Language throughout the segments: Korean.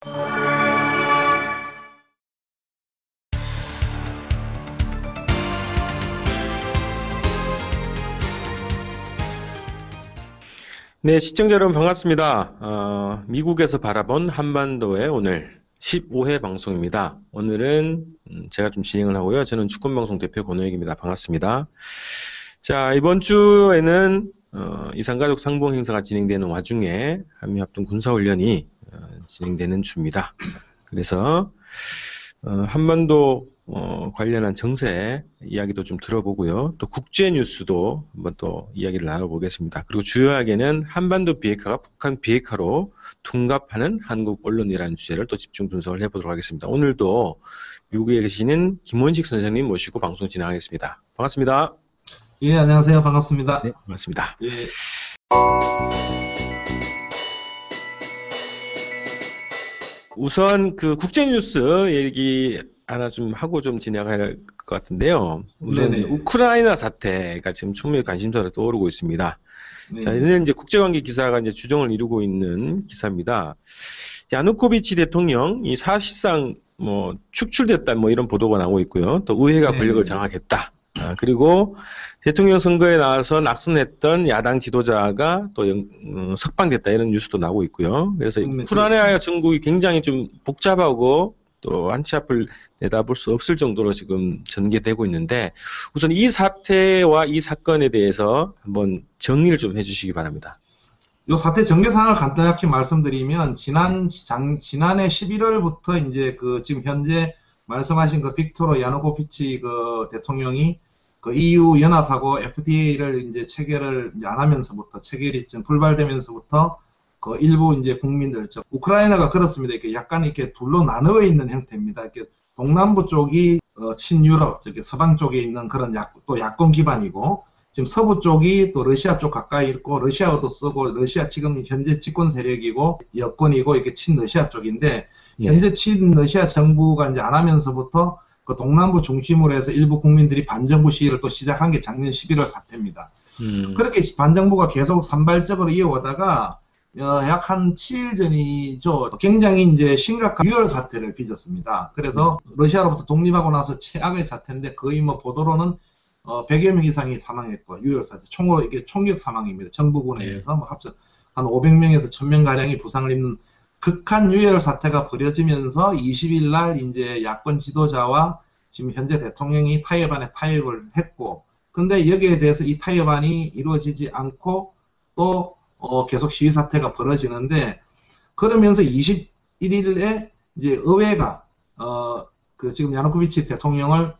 네, 시청자 여러분 반갑습니다. 미국에서 바라본 한반도의 오늘 15회 방송입니다. 오늘은 제가 좀 진행을 하고요. 저는 주권방송 대표 권호익입니다. 반갑습니다. 자, 이번 주에는 이산가족 상봉 행사가 진행되는 와중에 한미합동 군사훈련이 진행되는 주입니다. 그래서 한반도 관련한 정세 이야기도 좀 들어보고요. 또 국제 뉴스도 한번 또 이야기를 나눠보겠습니다. 그리고 주요하게는 한반도 비핵화가 북한 비핵화로 둔갑하는 한국 언론이라는 주제를 또 집중 분석을 해보도록 하겠습니다. 오늘도 미국에 계시는 김원식 선생님 모시고 방송 진행하겠습니다. 반갑습니다. 예, 안녕하세요. 반갑습니다. 네, 반갑습니다. 예. 우선 그 국제 뉴스 얘기 하나 좀 하고 좀 진행할 것 같은데요. 우선 네네. 우크라이나 사태가 지금 충분히 관심사로 떠오르고 있습니다. 네. 자, 이는 이제 국제관계 기사가 이제 주종을 이루고 있는 기사입니다. 야누코비치 대통령이 사실상 뭐 축출됐다 뭐 이런 보도가 나오고 있고요. 또 의회가 권력을 장악했다. 그리고 대통령 선거에 나와서 낙선했던 야당 지도자가 또 석방됐다 이런 뉴스도 나오고 있고요. 그래서 우크라이나 정국이 굉장히 좀 복잡하고 또 한치 앞을 내다볼 수 없을 정도로 지금 전개되고 있는데 우선 이 사태와 이 사건에 대해서 한번 정리를 좀 해주시기 바랍니다. 이 사태 전개 상황을 간단하게 말씀드리면 지난해 11월부터 이제 그 지금 현재 말씀하신 그 빅토르 야누코비치 그 대통령이 그 EU 연합하고 FTA를 이제 체결을 안 하면서부터 체결이 좀 불발되면서부터 그 일부 이제 국민들, 우크라이나가 그렇습니다. 이렇게 약간 이렇게 둘로 나누어 있는 형태입니다. 이렇게 동남부 쪽이 친유럽, 저기 서방 쪽에 있는 그런 또 야권 기반이고, 지금 서부 쪽이 또 러시아 쪽 가까이 있고, 러시아어도 쓰고, 러시아 지금 현재 집권 세력이고, 여권이고, 이게 친러시아 쪽인데, 현재 친러시아 정부가 이제 안 하면서부터 그 동남부 중심으로 해서 일부 국민들이 반정부 시위를 또 시작한 게 작년 11월 사태입니다. 그렇게 반정부가 계속 산발적으로 이어오다가 약 한 7일 전이죠. 굉장히 이제 심각한 유혈 사태를 빚었습니다. 그래서 러시아로부터 독립하고 나서 최악의 사태인데 거의 뭐 보도로는 100여 명 이상이 사망했고 유혈 사태, 총으로 이게 총격 사망입니다. 정부군에 의해서 뭐 합쳐 한 500명에서 1000명 가량이 부상을 입는 극한 유혈 사태가 벌어지면서 20일 날 이제 야권 지도자와 지금 현재 대통령이 타협안에 타협을 했고, 근데 여기에 대해서 이 타협안이 이루어지지 않고 또 계속 시위 사태가 벌어지는데, 그러면서 21일에 이제 의회가 그 지금 야누코비치 대통령을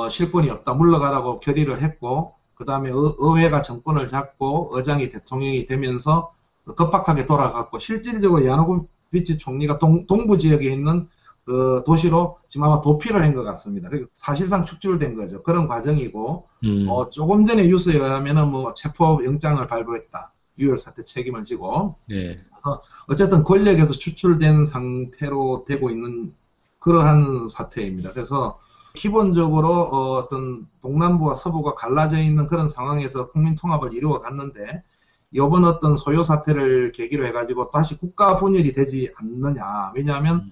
실권이 없다, 물러가라고 결의를 했고, 그 다음에 의회가 정권을 잡고 의장이 대통령이 되면서 급박하게 돌아갔고, 실질적으로 야누코비치 총리가 동부 지역에 있는 그 도시로 지금 아마 도피를 한 것 같습니다. 사실상 축출된 거죠. 그런 과정이고, 조금 전에 뉴스에 의하면은 뭐 체포 영장을 발부했다. 유혈 사태 책임을 지고. 그래서 어쨌든 권력에서 추출된 상태로 되고 있는 그러한 사태입니다. 그래서 기본적으로 어떤 동남부와 서부가 갈라져 있는 그런 상황에서 국민 통합을 이루어 갔는데, 이번 어떤 소요 사태를 계기로 해가지고 다시 국가 분열이 되지 않느냐. 왜냐하면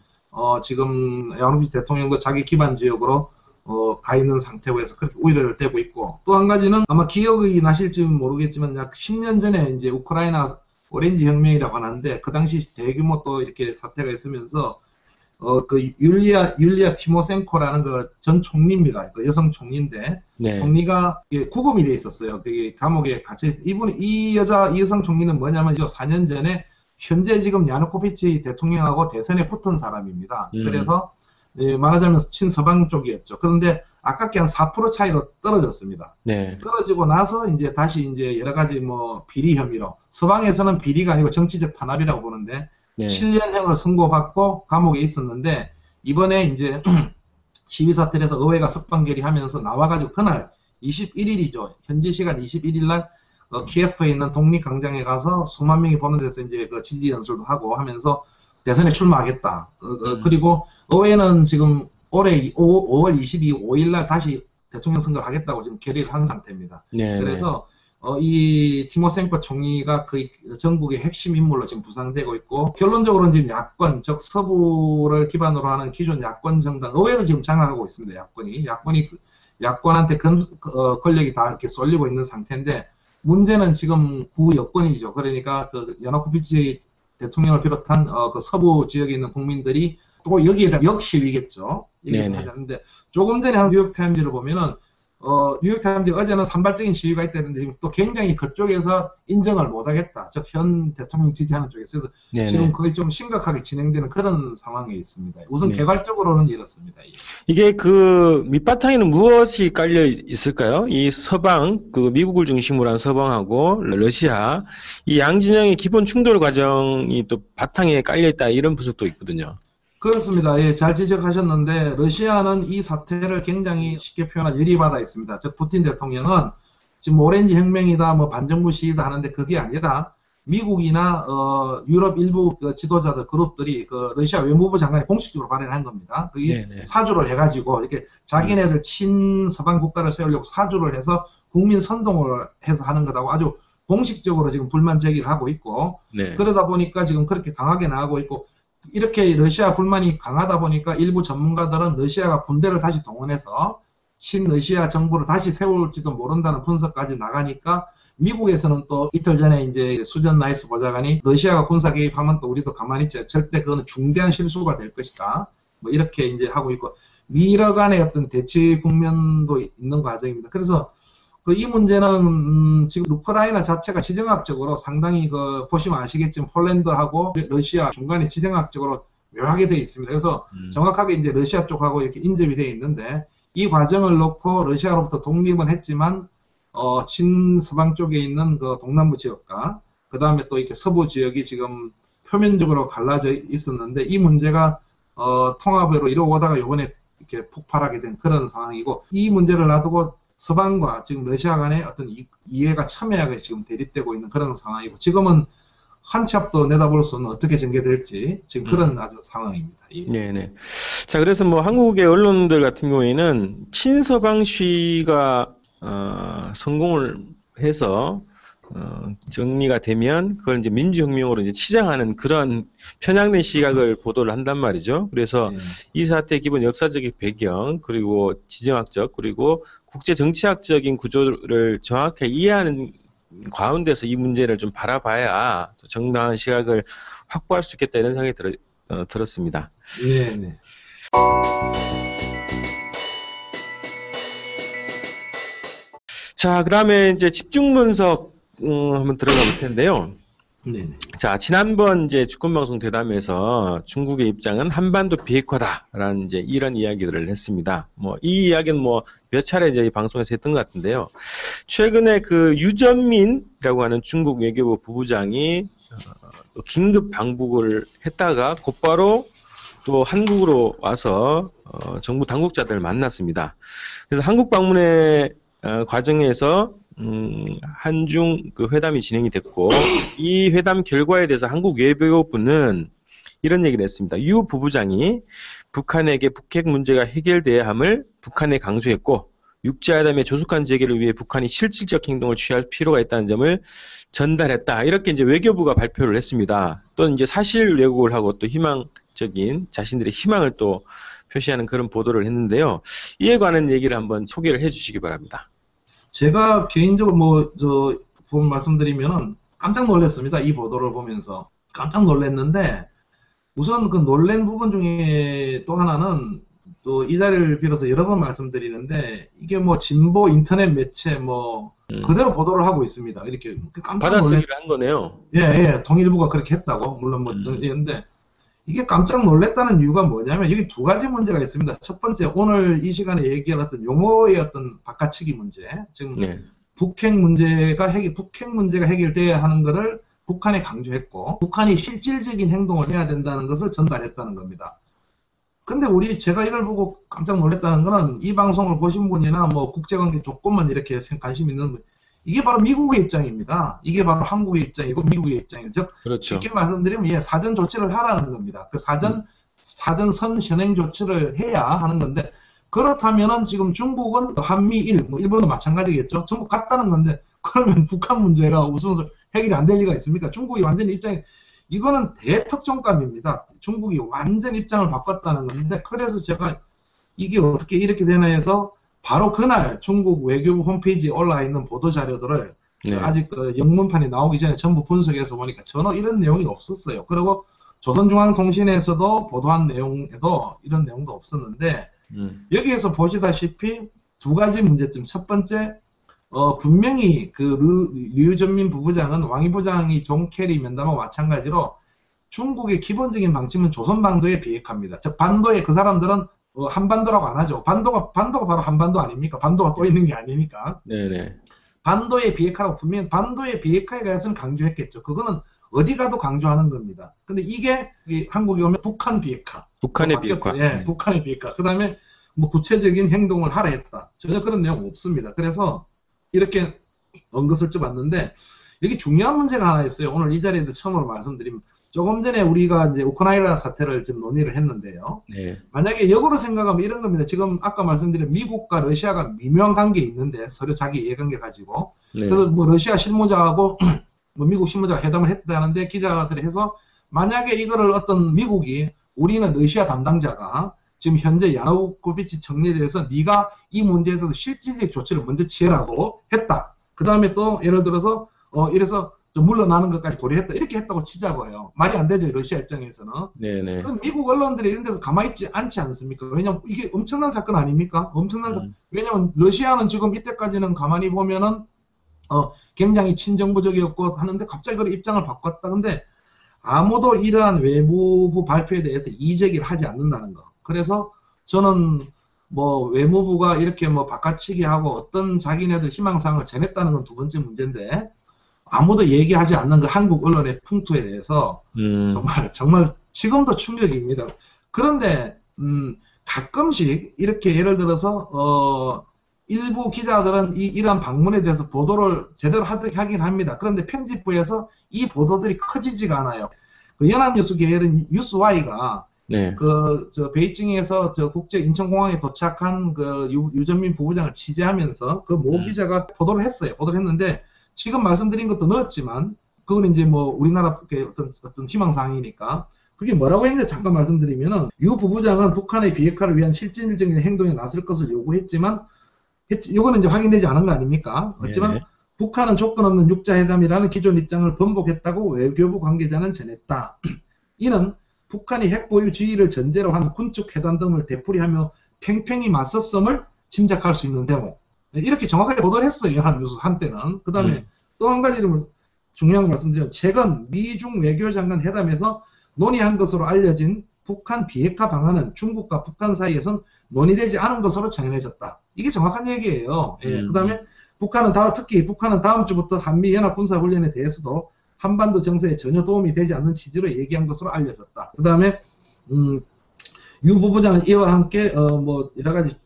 지금 야누코비치 대통령도 자기 기반 지역으로 가 있는 상태고 해서 그렇게 우려를 떼고 있고, 또 한 가지는 아마 기억이 나실지 모르겠지만 약 10년 전에 이제 우크라이나 오렌지 혁명이라고 하는데, 그 당시 대규모 또 이렇게 사태가 있으면서 그 율리아 티모센코라는 그 전 총리입니다. 그 여성 총리인데, 총리가 구금이 돼 있었어요. 되게 감옥에 갇혀 있어요. 이 여성 총리는 뭐냐면 4년 전에 현재 지금 야누코비치 대통령하고 대선에 붙은 사람입니다. 그래서 말하자면 친서방 쪽이었죠. 그런데 아깝게 한 4% 차이로 떨어졌습니다. 떨어지고 나서 이제 다시 이제 여러 가지 뭐 비리 혐의로, 서방에서는 비리가 아니고 정치적 탄압이라고 보는데 7년형을 선고받고 감옥에 있었는데, 이번에 이제 시위 사태를 해서 의회가 석방 결의하면서 나와가지고 그날 21일이죠. 현지 시간 21일 날 키예프에 있는 독립광장에 가서 수만 명이 보는 데서 이제 그 지지 연설도 하고 하면서 대선에 출마하겠다. 그리고 의회는 지금 올해 5월 22일 5일 날 다시 대통령 선거를 하겠다고 지금 결의를 한 상태입니다. 그래서 이 티모센코 총리가 거의 전국의 핵심 인물로 지금 부상되고 있고, 결론적으로는 지금 야권, 즉 서부를 기반으로 하는 기존 야권 정당, 의회도 지금 장악하고 있습니다. 야권한테 권력이 다 이렇게 쏠리고 있는 상태인데, 문제는 지금 구여권이죠. 그러니까 그 야누코비치 대통령을 비롯한 그 서부 지역에 있는 국민들이 또 여기에 대한 역시위겠죠. 여기서 하지 않는데, 조금 전에 한 뉴욕타임즈를 보면은 뉴욕타임즈 어제는 산발적인 시위가 있다는데 지금 또 굉장히 그쪽에서 인정을 못하겠다. 즉 현 대통령 지지하는 쪽에서. 그래서 네네. 지금 거의 좀 심각하게 진행되는 그런 상황에 있습니다. 우선 네. 개괄적으로는 이렇습니다. 이게 그 밑바탕에는 무엇이 깔려 있을까요? 이 서방, 그 미국을 중심으로 한 서방하고 러시아, 이 양진영의 기본 충돌 과정이 또 바탕에 깔려 있다 이런 분석도 있거든요. 그렇습니다. 예, 잘 지적하셨는데 러시아는 이 사태를 굉장히 쉽게 표현한 열이받아 있습니다. 즉 푸틴 대통령은 지금 오렌지 혁명이다, 뭐 반정부 시위다 하는데 그게 아니라 미국이나 유럽 일부 그 지도자들 그룹들이 그 러시아 외무부 장관이 공식적으로 발언한 겁니다. 그게 네네. 사주를 해가지고 이렇게 자기네들 친서방 국가를 세우려고 사주를 해서 국민 선동을 해서 하는 거라고 아주 공식적으로 지금 불만 제기를 하고 있고, 네. 그러다 보니까 지금 그렇게 강하게 나가고 있고, 이렇게 러시아 불만이 강하다 보니까 일부 전문가들은 러시아가 군대를 다시 동원해서 친러시아 정부를 다시 세울지도 모른다는 분석까지 나가니까, 미국에서는 또 이틀 전에 이제 수전 라이스 보좌관이 러시아가 군사 개입하면 또 우리도 가만히 있지, 절대 그거는 중대한 실수가 될 것이다, 뭐 이렇게 이제 하고 있고, 미러 간의 어떤 대치 국면도 있는 과정입니다. 그래서 이 문제는 지금 우크라이나 자체가 지정학적으로 상당히 보시면 아시겠지만 폴란드하고 러시아 중간에 지정학적으로 묘하게 되어 있습니다. 그래서 정확하게 이제 러시아 쪽하고 이렇게 인접이 되어 있는데, 이 과정을 놓고 러시아로부터 독립은 했지만 친서방 쪽에 있는 그 동남부 지역과 그 다음에 또 이렇게 서부 지역이 지금 표면적으로 갈라져 있었는데, 이 문제가 통합으로 이루어오다가 이번에 이렇게 폭발하게 된 그런 상황이고, 이 문제를 놔두고 서방과 지금 러시아 간의 어떤 이해가 첨예하게 지금 대립되고 있는 그런 상황이고, 지금은 한 치 앞도 내다볼 수 없는 어떻게 전개될지 지금 그런 아주 상황입니다. 예. 네네. 자, 그래서 뭐 한국의 언론들 같은 경우에는 친서방 시위가 성공을 해서 정리가 되면 그걸 이제 민주혁명으로 이제 치장하는 그런 편향된 시각을 보도를 한단 말이죠. 그래서 이 사태의 기본 역사적인 배경, 그리고 지정학적, 그리고 국제 정치학적인 구조를 정확하게 이해하는 가운데서 이 문제를 좀 바라봐야 정당한 시각을 확보할 수 있겠다 이런 생각이 들었습니다. 네. 자, 그 다음에 이제 집중 분석 한번 들어가 볼 텐데요. 네네. 자, 지난번 이제 주권방송 대담에서 중국의 입장은 한반도 비핵화다라는 이제 이런 이야기들을 했습니다. 뭐 이 이야기는 뭐 몇 차례 이제 이 방송에서 했던 것 같은데요. 최근에 그 유전민이라고 하는 중국 외교부 부부장이 또 긴급 방북을 했다가 곧바로 또 한국으로 와서 정부 당국자들을 만났습니다. 그래서 한국 방문의 과정에서 한중 그 회담이 진행이 됐고, 이 회담 결과에 대해서 한국 외교부는 이런 얘기를 했습니다. 유 부부장이 북한에게 북핵 문제가 해결돼야 함을 북한에 강조했고, 육자회담의 조속한 재개를 위해 북한이 실질적 행동을 취할 필요가 있다는 점을 전달했다. 이렇게 이제 외교부가 발표를 했습니다. 또 이제 사실 왜곡을 하고 또 희망적인 자신들의 희망을 또 표시하는 그런 보도를 했는데요. 이에 관한 얘기를 한번 소개를 해주시기 바랍니다. 제가 개인적으로 보면 말씀드리면은 깜짝 놀랐습니다. 이 보도를 보면서 깜짝 놀랐는데, 우선 그 놀란 부분 중에 또 하나는 또 이 자리를 빌어서 여러 번 말씀드리는데, 이게 뭐 진보 인터넷 매체 그대로 보도를 하고 있습니다. 이렇게 깜짝 받아쓰기를 한 거네요. 예, 통일부가 그렇게 했다고 물론 했는데, 이게 깜짝 놀랐다는 이유가 뭐냐면 여기 두 가지 문제가 있습니다. 첫 번째, 오늘 이 시간에 얘기할 어떤 용어의 어떤 바꿔치기 문제, 즉 북핵 문제가 해결돼야 하는 것을 북한에 강조했고, 북한이 실질적인 행동을 해야 된다는 것을 전달했다는 겁니다. 근데 제가 이걸 보고 깜짝 놀랐다는 거는, 이 방송을 보신 분이나 뭐 국제관계 조건만 이렇게 관심 있는 분, 이게 바로 미국의 입장입니다. 이게 바로 한국의 입장이고 미국의 입장이고, 즉 그렇죠. 쉽게 말씀드리면 사전 조치를 하라는 겁니다. 그 사전 선 현행 조치를 해야 하는 건데, 그렇다면은 지금 중국은 한미일, 뭐 일본도 마찬가지겠죠. 전부 같다는 건데, 그러면 북한 문제가 웃으면서 해결이 안 될 리가 있습니까? 중국이 완전히 입장이, 이거는 대특종감입니다. 중국이 완전 입장을 바꿨다는 건데, 그래서 제가 이게 어떻게 이렇게 되나 해서 바로 그날 중국 외교부 홈페이지에 올라와 있는 보도자료들을 네. 아직 그 영문판이 나오기 전에 전부 분석해서 보니까 전혀 이런 내용이 없었어요. 그리고 조선중앙통신에서도 보도한 내용에도 이런 내용도 없었는데, 여기에서 보시다시피 두 가지 문제점. 첫 번째, 분명히 그 류전민 부부장은 왕이 부장이 존 케리 면담과 마찬가지로 중국의 기본적인 방침은 조선반도에 비핵화입니다. 즉 반도에 그 사람들은 한반도라고 안 하죠. 반도가 바로 한반도 아닙니까? 반도가 또 있는 게 아니니까. 네네. 반도의 비핵화라고 분명히 반도의 비핵화에 대해서는 강조했겠죠. 그거는 어디 가도 강조하는 겁니다. 근데 이게 한국에 오면 북한 비핵화. 북한의 비핵화. 예, 네. 북한의 비핵화. 그 다음에 뭐 구체적인 행동을 하라 했다. 전혀 그런 내용 없습니다. 그래서 이렇게 언급슬쩍 왔는데 여기 중요한 문제가 하나 있어요. 오늘 이 자리에도 처음으로 말씀드리면 조금 전에 우리가 이제 우크라이나 사태를 지금 논의를 했는데요. 네. 만약에 역으로 생각하면 이런 겁니다. 지금 아까 말씀드린 미국과 러시아가 미묘한 관계에 있는데 서로 자기 이해관계 가지고 네. 그래서 뭐 러시아 실무자하고 뭐 미국 실무자가 회담을 했다는데 기자들이 해서 만약에 이거를 어떤 미국이 우리는 러시아 담당자가 지금 현재 야누코비치 정리에 대해서 네가 이 문제에 대해서 실질적 조치를 먼저 취하라고 했다. 그 다음에 또 예를 들어서 이래서 좀 물러나는 것까지 고려했다. 이렇게 했다고 치자고 해요. 말이 안 되죠. 러시아 입장에서는. 네네. 그럼 미국 언론들이 이런 데서 가만히 있지 않지 않습니까? 왜냐면 이게 엄청난 사건 아닙니까? 엄청난 사건. 왜냐면 러시아는 지금 이때까지는 가만히 보면은 굉장히 친정부적이었고 하는데 갑자기 그 입장을 바꿨다. 근데 아무도 이러한 외무부 발표에 대해서 이의제기를 하지 않는다는 거. 그래서 저는 뭐 외무부가 이렇게 뭐 바깥치기 하고 어떤 자기네들 희망사항을 전했다는 건 두 번째 문제인데 아무도 얘기하지 않는 그 한국 언론의 풍토에 대해서 정말 지금도 충격입니다. 그런데 가끔씩 이렇게 예를 들어서 일부 기자들은 이러한 방문에 대해서 보도를 제대로 하긴 합니다. 그런데 편집부에서 이 보도들이 커지지가 않아요. 그 연합뉴스 계열은 뉴스와이가 네. 저 베이징에서 저 국제 인천공항에 도착한 그 유전민 부부장을 취재하면서 그 모 기자가 보도를 했어요. 보도를 했는데 지금 말씀드린 것도 넣었지만 그건 이제 뭐 우리나라 어떤 희망사항이니까 그게 뭐라고 했는지 잠깐 말씀드리면은 유 부부장은 북한의 비핵화를 위한 실질적인 행동에 나설 것을 요구했지만 이거는 이제 확인되지 않은 거 아닙니까? 하지만 네. 북한은 조건 없는 육자회담이라는 기존 입장을 번복했다고 외교부 관계자는 전했다. 이는 북한이 핵보유 지위를 전제로 한 군축 회담 등을 되풀이하며 팽팽히 맞섰음을 짐작할 수 있는 대목. 이렇게 정확하게 보도를 했어요. 연합뉴스 한때는. 그 다음에 또 한 가지를 중요한 걸 말씀드리면 최근 미중 외교장관 회담에서 논의한 것으로 알려진 북한 비핵화 방안은 중국과 북한 사이에선 논의되지 않은 것으로 전해졌다. 이게 정확한 얘기예요. 예. 그 다음에 특히 북한은 다음 주부터 한미연합군사훈련에 대해서도 한반도 정세에 전혀 도움이 되지 않는 취지로 얘기한 것으로 알려졌다. 그 다음에 유 부부장은 이와 함께 뭐 여러 가지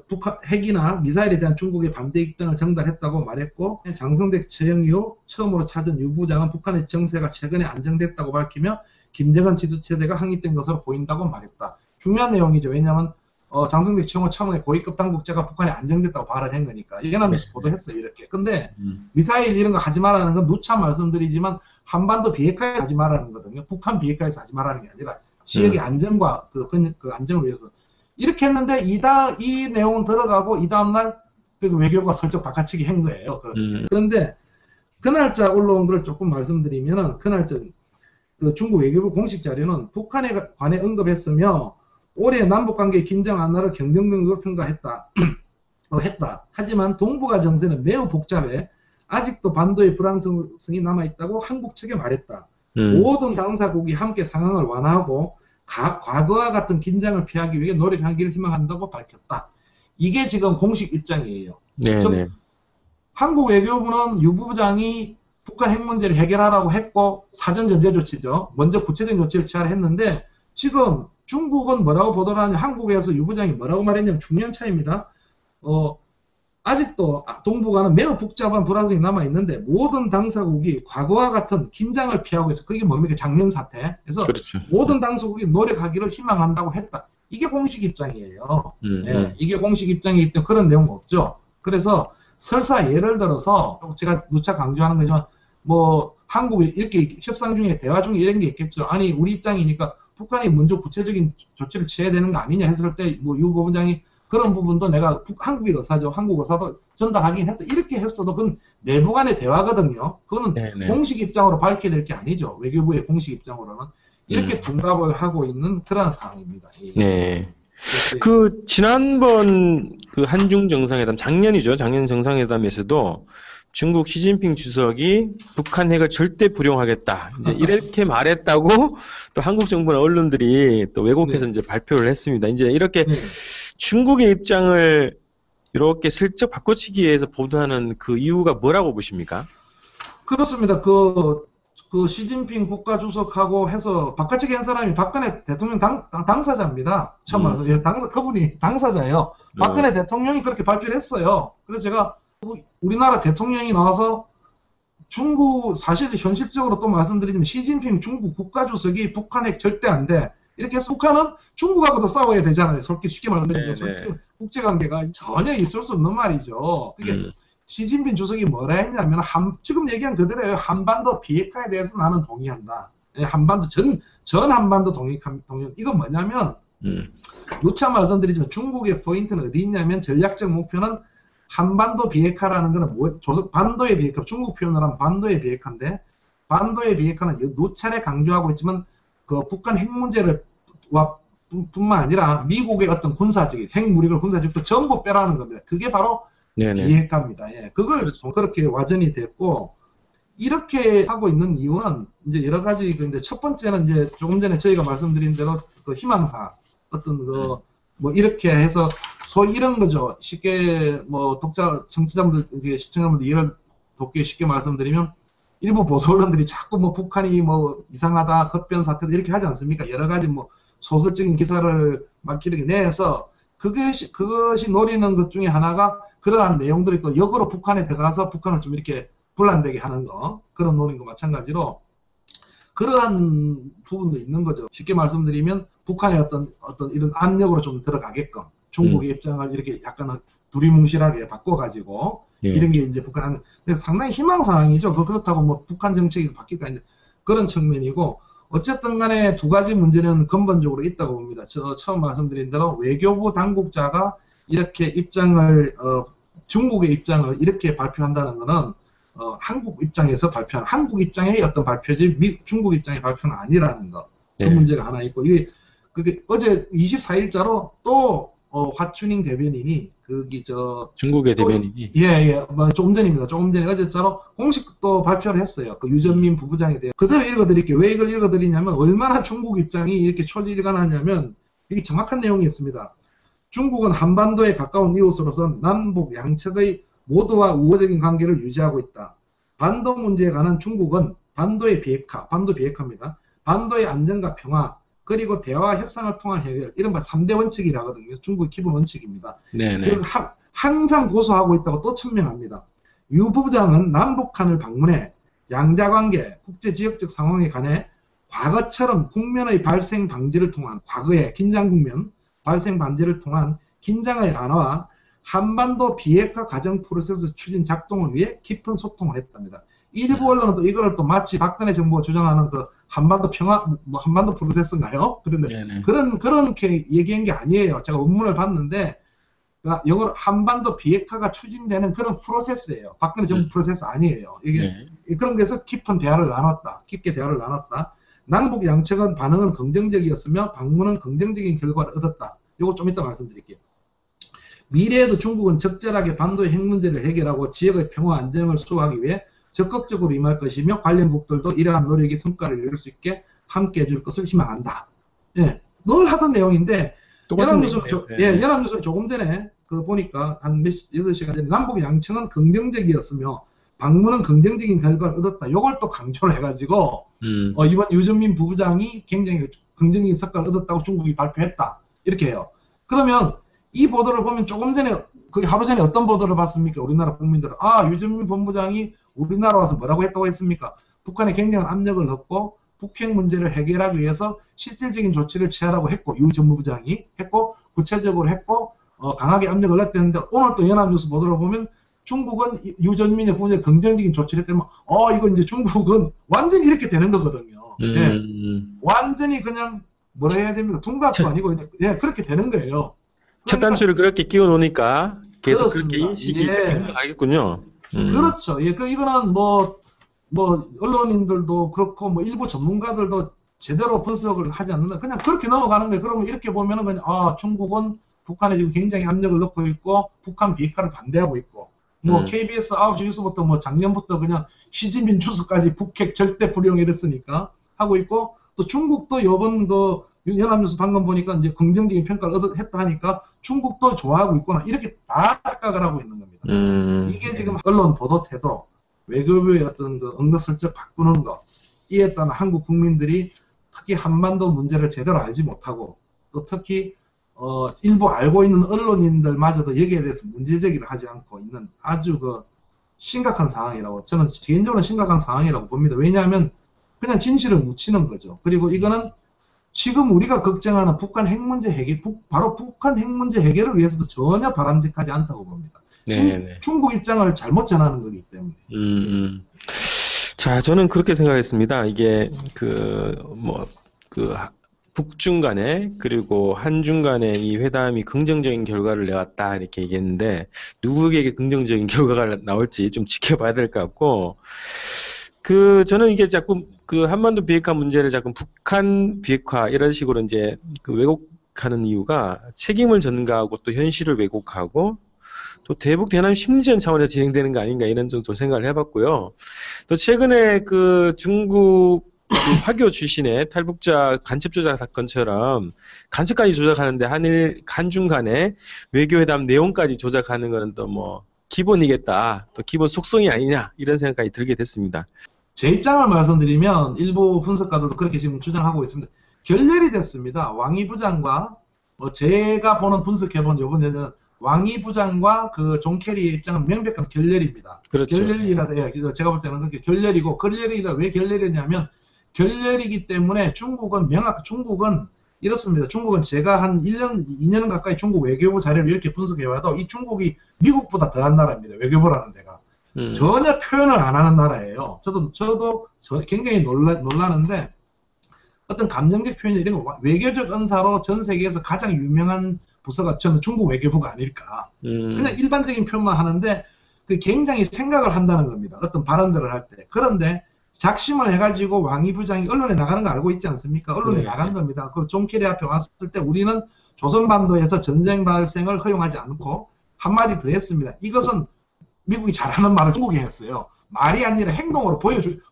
북한 핵이나 미사일에 대한 중국의 반대 입장을 전달했다고 말했고 장성택 처형 이후 처음으로 찾은 유 부부장은 북한의 정세가 최근에 안정됐다고 밝히며 김정은 지도체제가 확립된 것으로 보인다고 말했다. 중요한 내용이죠. 왜냐하면 장성택 처형은 처음에 고위급 당국자가 북한에 안정됐다고 발언한 거니까. 연합뉴스 보도했어요. 이렇게. 근데 미사일 이런 거 하지 말라는 건 누차 말씀드리지만 한반도 비핵화에서 하지 말라는 거거든요. 북한 비핵화에서 하지 말라는 게 아니라 지역의 안정과 그 안정을 위해서. 이렇게 했는데 이 내용은 들어가고 이 다음날 외교부가 슬쩍 바깥치기 한 거예요. 그런데 그 날짜 올라온 걸 조금 말씀드리면은 그 날짜 그 중국 외교부 공식 자료는 북한에 관해 언급했으며 올해 남북관계 긴장 완화를 긍정적으로 평가했다. 했다. 하지만 동북아 정세는 매우 복잡해 아직도 반도의 불안정성이 남아있다고 한국 측에 말했다. 모든 당사국이 함께 상황을 완화하고 과거와 같은 긴장을 피하기 위해 노력하기를 희망한다고 밝혔다. 이게 지금 공식 입장이에요. 즉 한국 외교부는 유 부부장이 북한 핵 문제를 해결하라고 했고 사전 전제 조치죠. 먼저 구체적인 조치를 취하라 했는데 지금 중국은 뭐라고 보도를 하냐, 한국에서 유 부장이 뭐라고 말했냐면 중요한 차이입니다. 아직도 동북아는 매우 복잡한 불안성이 남아있는데 모든 당사국이 과거와 같은 긴장을 피하고 있어. 그게 뭡니까? 작년 사태. 그래서 그렇죠. 모든 당사국이 노력하기를 희망한다고 했다. 이게 공식 입장이에요. 예, 이게 공식 입장이기 때문에 그런 내용 없죠. 그래서 설사 예를 들어서 제가 누차 강조하는 거지만 뭐 한국이 이렇게 협상 중에 대화 중에 이런 게 있겠죠. 아니 우리 입장이니까 북한이 먼저 구체적인 조치를 취해야 되는 거 아니냐 했을 때 뭐 유 부부장이 그런 부분도 내가 한국의 의사죠. 한국 의사도 전달하긴 했다. 이렇게 했어도 그건 내부 간의 대화거든요. 그거는 네네. 공식 입장으로 밝혀야 될 게 아니죠. 외교부의 공식 입장으로는. 이렇게 둔갑을 하고 있는 그런 상황입니다. 네. 그래서 그 지난번 그 한중 정상회담 작년이죠. 작년 정상회담에서도 중국 시진핑 주석이 북한 핵을 절대 불용하겠다. 이제 이렇게 말했다고 또 한국 정부나 언론들이 또 왜곡해서 네. 이제 발표를 했습니다. 이제 이렇게 네. 중국의 입장을 이렇게 슬쩍 바꿔치기 위해서 보도하는 그 이유가 뭐라고 보십니까? 그렇습니다. 그 시진핑 국가주석하고 해서 바깥쪽에 한 사람이 박근혜 대통령 당사자입니다. 처음 말해서 예, 그분이 당사자예요. 박근혜 대통령이 그렇게 발표를 했어요. 그래서 제가 우리나라 대통령이 나와서 중국 사실 현실적으로 또 말씀드리자면 시진핑 중국 국가주석이 북한 핵 절대 안 돼. 이렇게 해서 북한은 중국하고도 싸워야 되잖아요. 쉽게 말씀드리면 솔직히 국제관계가 전혀 있을 수 없는 말이죠. 그게 시진핑 주석이 뭐라 했냐면 지금 얘기한 그대로예요. 한반도 비핵화에 대해서 나는 동의한다. 한반도 전 한반도 동의. 이건 뭐냐면 누차 말씀드리지만 중국의 포인트는 어디 있냐면 전략적 목표는 한반도 비핵화라는 거는 반도의 비핵화, 중국 표현을 하면 반도의 비핵화인데 반도의 비핵화는 누차례 강조하고 있지만 그 북한 핵 문제를 뿐만 아니라 미국의 어떤 군사적인 핵무력을 군사적도 전부 빼라는 겁니다. 그게 바로 비핵화입니다. 예, 그걸 그렇게 와전이 됐고 이렇게 하고 있는 이유는 이제 여러 가지 근데 첫 번째는 이제 조금 전에 저희가 말씀드린 대로 그 희망사 어떤 뭐 이렇게 해서 소위 이런 거죠. 쉽게 뭐 청취자분들 이제 시청자분들 이해를 돕기 쉽게 말씀드리면 일부 보수 언론들이 자꾸 뭐 북한이 뭐 이상하다 급변 사태 이렇게 하지 않습니까? 여러 가지 뭐 소설적인 기사를 막 이렇게 내서 그것이 노리는 것 중에 하나가 그러한 내용들이 또 역으로 북한에 들어가서 북한을 좀 이렇게 분란되게 하는 거 그런 노린 거 마찬가지로 그러한 부분도 있는 거죠. 쉽게 말씀드리면 북한의 어떤 이런 압력으로 좀 들어가게끔 중국의 입장을 이렇게 약간 두리뭉실하게 바꿔가지고 이런 게 이제 북한 상당히 희망사항이죠. 그렇다고 뭐 북한 정책이 바뀔까 있는 그런 측면이고 어쨌든 간에 두 가지 문제는 근본적으로 있다고 봅니다. 저 처음 말씀드린 대로 외교부 당국자가 이렇게 중국의 입장을 이렇게 발표한다는 것은 한국 입장에서 발표한 한국 입장의 어떤 발표지 중국 입장의 발표는 아니라는 것. 그 문제가 하나 있고 그게 어제 24일자로 또 화춘잉 대변인이 중국의 대변인이 뭐 조금 전입니다. 조금 전에 어제자로 공식 또 발표를 했어요. 그 유전민 부부장에 대해 그대로 읽어드릴게요. 왜 이걸 읽어드리냐면 얼마나 중국 입장이 이렇게 초지일관하냐면 이게 정확한 내용이 있습니다. 중국은 한반도에 가까운 이웃으로서 남북 양측의 모두와 우호적인 관계를 유지하고 있다. 반도 문제에 관한 중국은 반도의 비핵화입니다. 반도의 안정과 평화, 그리고 대화와 협상을 통한 해결, 이른바 3대 원칙이라거든요. 중국의 기본 원칙입니다. 그래서 항상 고수하고 있다고 또 천명합니다. 유 부부장은 남북한을 방문해 양자관계, 국제지역적 상황에 관해 과거처럼 국면의 발생 방지를 통한 과거의 긴장 국면, 발생 방지를 통한 긴장의 완화와 한반도 비핵화 과정 프로세스 추진 작동을 위해 깊은 소통을 했답니다. 일부 언론은 또 이거를 또 마치 박근혜 정부가 주장하는 그 한반도 평화, 뭐 한반도 프로세스인가요? 그런데 그렇게 얘기한 게 아니에요. 제가 원문을 봤는데 영어로 한반도 비핵화가 추진되는 그런 프로세스예요. 박근혜 정부 프로세스 아니에요. 이게 그런 데서 깊게 대화를 나눴다. 남북 양측은 반응은 긍정적이었으며 방문은 긍정적인 결과를 얻었다. 이거 좀 이따 말씀드릴게요. 미래에도 중국은 적절하게 반도의 핵 문제를 해결하고 지역의 평화 안정을 수호하기 위해 적극적으로 임할 것이며 관련 국들도 이러한 노력이 성과를 이룰 수 있게 함께 해줄 것을 희망한다. 예, 늘 하던 내용인데 연합뉴스는 조금 전에 보니까 한 6시간 전에 남북 양측은 긍정적이었으며 방문은 긍정적인 결과를 얻었다. 이걸 또 강조를 해가지고 이번 유전민 부부장이 굉장히 긍정적인 성과를 얻었다고 중국이 발표했다. 이렇게 해요. 그러면 이 보도를 보면 조금 전에 하루 전에 어떤 보도를 봤습니까? 우리나라 국민들은 유전민 본부장이 우리나라 와서 뭐라고 했다고 했습니까? 북한에 굉장한 압력을 넣고 북핵 문제를 해결하기 위해서 실질적인 조치를 취하라고 했고 유 전무부장이 했고 구체적으로 했고 강하게 압력을 넣었는데 오늘 또 연합뉴스 보도를 보면 중국은 유전민의 부분에 긍정적인 조치를 했다면, 이거 이제 중국은 완전히 이렇게 되는 거거든요. 예. 완전히 그냥 뭐라 해야 됩니까? 둔갑도 아니고, 예, 그렇게 되는 거예요. 첫 그러니까, 단추를 그렇게 끼워 놓으니까 계속 그렇게 그렇습니다. 인식이 예. 가겠군요. 그렇죠. 예, 이거는 언론인들도 그렇고, 일부 전문가들도 제대로 분석을 하지 않는다. 그냥 그렇게 넘어가는 거예요. 그러면 이렇게 보면은 그냥, 중국은 북한에 지금 굉장히 압력을 넣고 있고, 북한 비핵화를 반대하고 있고, KBS 9시 뉴스부터 작년부터 그냥 시진핑 주석까지 북핵 절대 불용 이랬으니까 하고 있고, 또 중국도 이번 연합뉴스 방금 보니까 이제 긍정적인 평가를 했다 하니까 중국도 좋아하고 있구나. 이렇게 다 착각을 하고 있는 겁니다. 이게 지금 언론 보도 태도, 외교부의 어떤 은근슬쩍 바꾸는 거, 이에 따른 한국 국민들이 특히 한반도 문제를 제대로 알지 못하고, 또 특히 일부 알고 있는 언론인들마저도 여기에 대해서 문제제기를 하지 않고 있는 아주 심각한 상황이라고, 저는 개인적으로 심각한 상황이라고 봅니다. 왜냐하면 그냥 진실을 묻히는 거죠. 그리고 이거는 지금 우리가 걱정하는 북한 핵 문제 해결, 바로 북한 핵 문제 해결을 위해서도 전혀 바람직하지 않다고 봅니다. 중국 입장을 잘못 전하는 거기 때문에. 자, 저는 그렇게 생각했습니다. 이게 북중 간에 그리고 한중 간에 이 회담이 긍정적인 결과를 내왔다 이렇게 얘기했는데, 누구에게 긍정적인 결과가 나올지 좀 지켜봐야 될 것 같고, 저는 이게 자꾸 한반도 비핵화 문제를 자꾸 북한 비핵화 이런 식으로 이제 왜곡하는 이유가, 책임을 전가하고 또 현실을 왜곡하고 또 대북 대남 심리전 차원에서 진행되는 거 아닌가 이런 정도 생각을 해봤고요. 또 최근에 중국 화교 출신의 탈북자 간첩 조작 사건처럼 간첩까지 조작하는데 한중 간의 외교회담 내용까지 조작하는 거는 또 기본이겠다, 또 기본 속성이 아니냐 이런 생각까지 들게 됐습니다. 제 입장을 말씀드리면 일부 분석가들도 그렇게 지금 주장하고 있습니다. 결렬이 됐습니다. 왕이 부장과 제가 보는 분석해본 이번에는 왕이 부장과 존 캐리의 입장은 명백한 결렬입니다. 그렇죠. 결렬이라 제가 볼 때는 그게 결렬이고, 왜 결렬이냐면 결렬이기 때문에 중국은 이렇습니다. 중국은 제가 한 1년, 2년 가까이 중국 외교부 자료를 이렇게 분석해봐도 이 중국이 미국보다 더한 나라입니다. 외교부라는 데가. 전혀 표현을 안 하는 나라예요. 저도 굉장히 놀라는데, 어떤 감정적 표현, 이런 거, 외교적 언사로 전 세계에서 가장 유명한 부서가 저는 중국 외교부가 아닐까. 그냥 일반적인 표현만 하는데, 굉장히 생각을 한다는 겁니다. 어떤 발언들을 할 때. 그런데 작심을 해가지고 왕이 부장이 언론에 나가는 거 알고 있지 않습니까? 언론에 나간 겁니다. 존 캐리 앞에 왔을 때 우리는 조선반도에서 전쟁 발생을 허용하지 않고 한마디 더 했습니다. 이것은 미국이 잘하는 말을 중국이 했어요. 말이 아니라 행동으로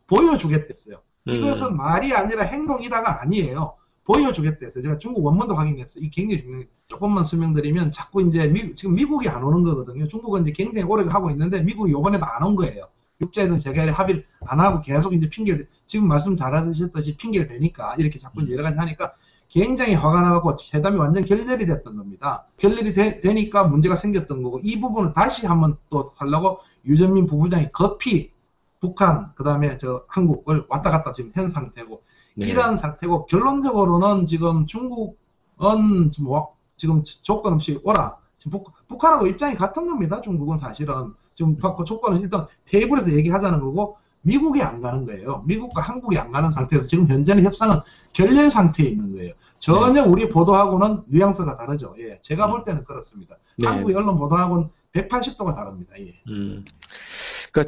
보여주겠댔어요. 이것은 말이 아니라 행동이다가 아니에요. 보여주겠댔어요. 제가 중국 원문도 확인했어요. 이게 굉장히 중요해요. 조금만 설명드리면 자꾸 이제 지금 미국이 안 오는 거거든요. 중국은 이제 굉장히 오래 하고 있는데 미국이 이번에도 안 온 거예요. 육자에는 제가 합의를 안 하고 계속 이제 핑계를, 지금 말씀 잘하셨듯이 핑계를 대니까 이렇게 자꾸 여러 가지 하니까 굉장히 화가 나고 회담이 완전 결렬이 됐던 겁니다. 결렬이 되니까 문제가 생겼던 거고, 이 부분을 다시 한번 또 하려고 유전민 부부장이 급히 북한, 그 다음에 한국을 왔다 갔다 지금 한 상태고, 이러한 상태고, 결론적으로는 지금 중국은 지금 조건 없이 오라. 지금 북한하고 입장이 같은 겁니다. 중국은 사실은. 지금 조건은 일단 테이블에서 얘기하자는 거고, 미국이 안 가는 거예요. 미국과 한국이 안 가는 상태에서 지금 현재는 협상은 결렬 상태에 있는 거예요. 전혀 우리 보도하고는 뉘앙스가 다르죠. 예, 제가 볼 때는 그렇습니다. 한국의 언론 보도하고는 180도가 다릅니다. 예. 그러니까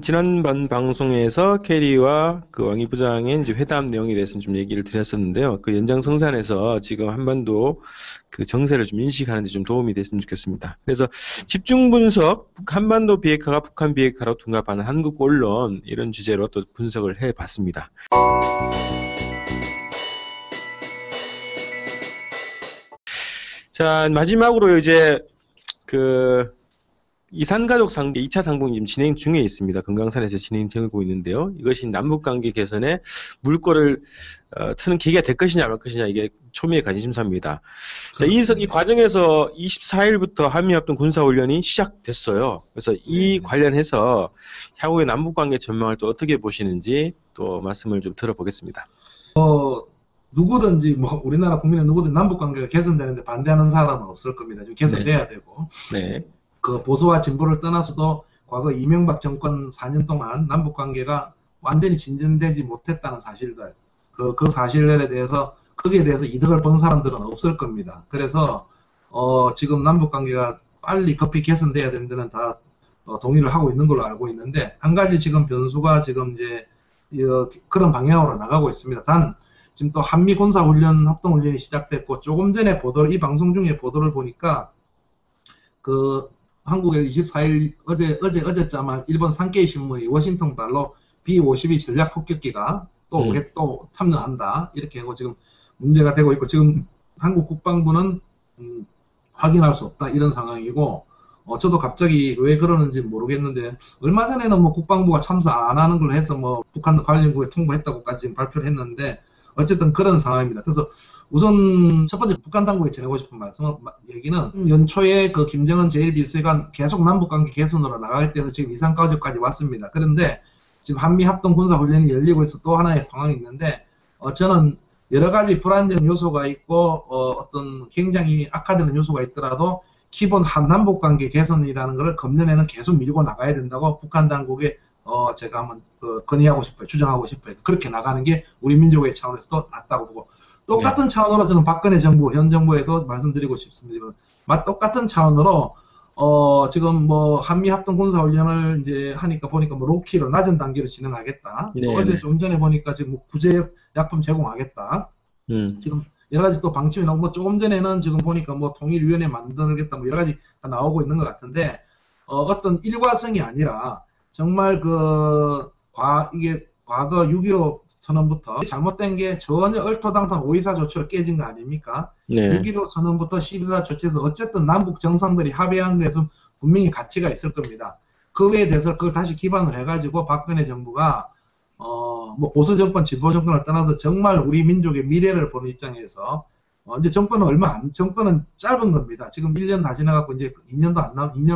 지난번 방송에서 캐리와 왕이 부장의 이제 회담 내용에 대해서는 좀 얘기를 드렸었는데요. 연장성산에서 지금 한반도 정세를 좀 인식하는 데 좀 도움이 됐으면 좋겠습니다. 그래서 집중 분석, 한반도 비핵화가 북한 비핵화로 둔갑하는 한국 언론, 이런 주제로 또 분석을 해봤습니다. 자, 마지막으로 이제 이산가족 상봉 2차 상봉이 지금 진행 중에 있습니다. 금강산에서 진행되고 있는데요. 이것이 남북관계 개선에 물꼬를 트는 계기가 될 것이냐 말 것이냐, 이게 초미의 관심사입니다. 자, 이 과정에서 24일부터 한미합동 군사훈련이 시작됐어요. 그래서 이 관련해서 향후의 남북관계 전망을 또 어떻게 보시는지 또 말씀을 좀 들어보겠습니다. 누구든지 우리나라 국민은 누구든 남북관계가 개선되는데 반대하는 사람은 없을 겁니다. 지금 개선돼야 되고. 네. 그 보수와 진보를 떠나서도 과거 이명박 정권 4년 동안 남북 관계가 완전히 진전되지 못했다는 사실들, 그 사실들에 대해서 거기에 대해서 이득을 본 사람들은 없을 겁니다. 그래서 지금 남북 관계가 빨리 급히 개선돼야 된다는 다 동의를 하고 있는 걸로 알고 있는데, 한 가지 지금 변수가 지금 이제 그런 방향으로 나가고 있습니다. 단 지금 또 한미 군사훈련 합동훈련이 시작됐고, 조금 전에 보도를, 이 방송 중에 보도를 보니까 그 한국의 24일 어제자만 일본 산케이 신문이 워싱턴 발로 B-52 전략 폭격기가 또 탐문한다 이렇게 하고 지금 문제가 되고 있고, 지금 한국 국방부는 확인할 수 없다 이런 상황이고, 저도 갑자기 왜 그러는지 모르겠는데, 얼마 전에는 뭐 국방부가 참사 안 하는 걸로 해서 뭐 북한 관련국에 통보했다고까지 지금 발표를 했는데, 어쨌든 그런 상황입니다. 그래서 우선 첫 번째 북한 당국에 전하고 싶은 얘기는, 연초에 그 김정은 제1비서관 계속 남북관계 개선으로 나가겠다 해서 지금 이상가족까지 왔습니다. 그런데 지금 한미 합동 군사훈련이 열리고 있어 또 하나의 상황이 있는데, 저는 여러 가지 불안정 요소가 있고 어떤 굉장히 악화되는 요소가 있더라도 기본 남북 관계 개선이라는 것을 금년에는 계속 밀고 나가야 된다고 북한 당국에 제가 한번 건의하고 싶어요. 주장하고 싶어요. 그렇게 나가는 게 우리 민족의 차원에서도 낫다고 보고, 똑같은 차원으로 저는 박근혜 정부, 현 정부에도 말씀드리고 싶습니다. 똑같은 차원으로 지금 뭐 한미 합동 군사 훈련을 이제 하니까 보니까 뭐 로키로 낮은 단계로 진행하겠다. 또 어제 좀 전에 보니까 지금 뭐 구제 약품 제공하겠다. 지금 여러 가지 또 방침이 나오고, 뭐 조금 전에는 지금 보니까 뭐 통일위원회 만들겠다, 뭐 여러 가지 다 나오고 있는 것 같은데, 어떤 일과성이 아니라 정말 이게 과거 6.15 선언부터 잘못된 게 전혀 얼토당토한 5.24 조치로 깨진 거 아닙니까? 6.15 선언부터 12.4 조치에서 어쨌든 남북 정상들이 합의한 것에서 분명히 가치가 있을 겁니다. 그 외에 대해서 그걸 다시 기반을 해가지고 박근혜 정부가 뭐 보수 정권, 진보 정권을 떠나서 정말 우리 민족의 미래를 보는 입장에서 이제 정권은 짧은 겁니다. 지금 1년 다 지나갖고 이제 2년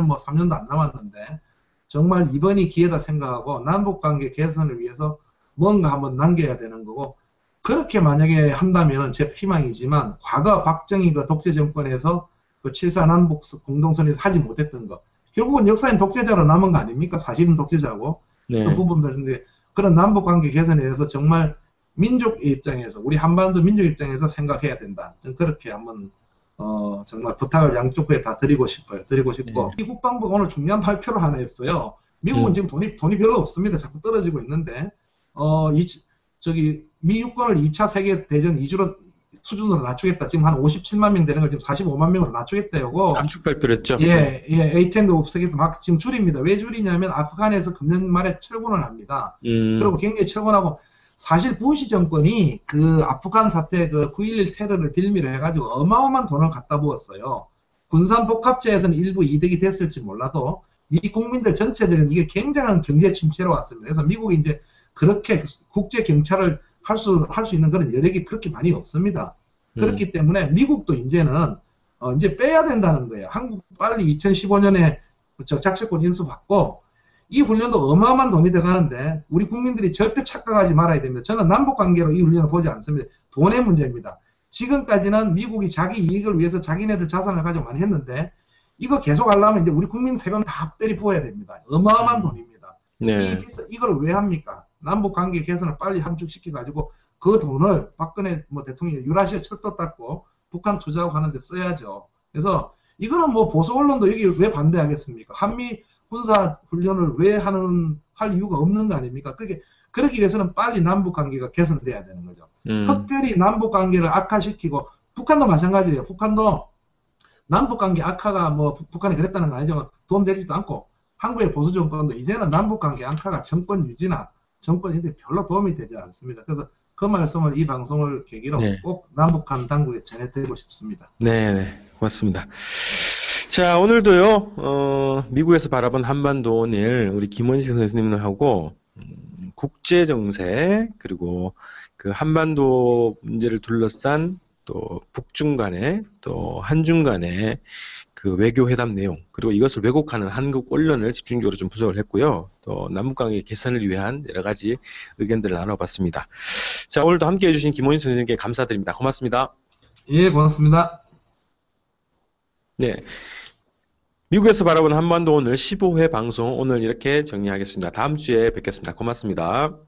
뭐 3년도 안 남았는데, 정말 이번이 기회다 생각하고 남북 관계 개선을 위해서 뭔가 한번 남겨야 되는 거고, 그렇게 만약에 한다면은 제 희망이지만, 과거 박정희 그 독재 정권에서 그 7.4 남북 공동선언에서 하지 못했던 거, 결국은 역사인 독재자로 남은 거 아닙니까? 사실은 독재자고. 그 부분들인데, 그런 남북 관계 개선에 대해서 정말 민족의 입장에서, 우리 한반도 민족 입장에서 생각해야 된다. 그렇게 한번 정말 부탁을 양쪽에 다 드리고 싶어요. 이 국방부가 오늘 중요한 발표를 하나 했어요. 미국은 지금 돈이 별로 없습니다. 자꾸 떨어지고 있는데, 미 육군을 2차 세계대전 수준으로 낮추겠다. 지금 한 57만 명 되는 걸 지금 45만 명으로 낮추겠다요. 감축 발표를 했죠. A10도 없애겠다. 막 지금 줄입니다. 왜 줄이냐면 아프간에서 금년 말에 철군을 합니다. 그리고 굉장히 철군하고, 사실 부시 정권이 그 아프간 사태, 그 9.11 테러를 빌미로 해가지고 어마어마한 돈을 갖다 부었어요. 군산 복합제에서는 일부 이득이 됐을지 몰라도 미 국민들 전체적인 이게 굉장한 경제 침체로 왔습니다. 그래서 미국이 이제 그렇게 국제 경찰을 할 수 있는 그런 여력이 그렇게 많이 없습니다. 그렇기 때문에 미국도 이제는 이제 빼야 된다는 거예요. 한국 빨리 2015년에 작전권 인수받고, 이 훈련도 어마어마한 돈이 들어가는데 우리 국민들이 절대 착각하지 말아야 됩니다. 저는 남북 관계로 이 훈련을 보지 않습니다. 돈의 문제입니다. 지금까지는 미국이 자기 이익을 위해서 자기네들 자산을 가지고 많이 했는데, 이거 계속 하려면 이제 우리 국민 세금 다 때리 부어야 됩니다. 어마어마한 돈입니다. 이걸 왜 합니까? 남북 관계 개선을 빨리 함축시켜가지고 그 돈을 박근혜 대통령이 유라시아 철도 닦고 북한 투자하고 하는데 써야죠. 그래서 이거는 뭐 보수 언론도 여기 왜 반대하겠습니까? 한미 군사 훈련을 왜 할 이유가 없는 거 아닙니까? 그러기 위해서는 빨리 남북 관계가 개선돼야 되는 거죠. 특별히 남북 관계를 악화시키고, 북한도 마찬가지예요. 북한도 남북 관계 악화가 뭐 북한이 그랬다는 건 아니지만 도움되지도 않고, 한국의 보수 정권도 이제는 남북 관계 악화가 정권 유지나 정권인데 별로 도움이 되지 않습니다. 그래서 그 말씀을 이 방송을 계기로 꼭 남북한 당국에 전해드리고 싶습니다. 네, 고맙습니다. 자, 오늘도요, 미국에서 바라본 한반도 오늘 우리 김원식 선생님하고 국제 정세, 그리고 그 한반도 문제를 둘러싼 또 북중 간의 또 한중 간의 그 외교 회담 내용, 그리고 이것을 왜곡하는 한국 언론을 집중적으로 좀 분석을 했고요. 또 남북관계 개선을 위한 여러 가지 의견들을 나눠봤습니다. 자, 오늘도 함께 해주신 김원식 선생님께 감사드립니다. 고맙습니다. 예, 고맙습니다. 네. 미국에서 바라보는 한반도 오늘 15회 방송 오늘 이렇게 정리하겠습니다. 다음 주에 뵙겠습니다. 고맙습니다.